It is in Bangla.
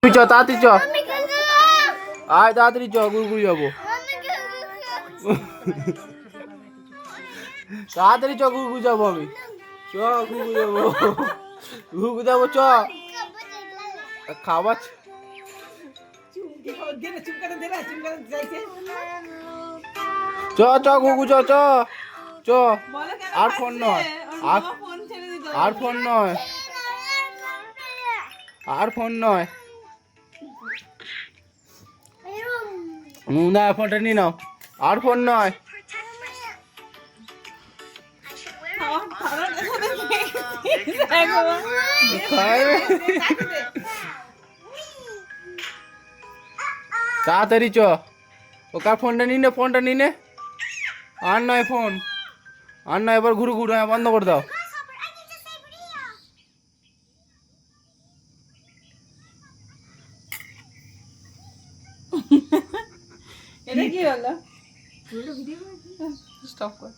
চ তাড়াতাড়ি চ, আয় তাড়াতাড়ি চ, গুড়গুড়ি যাবো। তাড়াতাড়ি চ, গুড়গুড়ি যাবো আমি। চ গুড়গুড়ি যাবো, গুড়গুড়ি যাবো চ। খাবার চ চ গুগু চ চ চ। আর ফোন নয়, আর ফোন নয়, আর ফোন নয়। না ফোনটা নিয়ে নাও, আর ফোন নয়। তাড়াতাড়ি চ, ওকার ফোনটা নিয়ে নে, ফোনটা নিয়ে নে। আর নয় ফোন, আর নয়, এবার ঘুরু ঘুরু বন্ধ করে দাও। এটা কি হলো? স্টপ কর।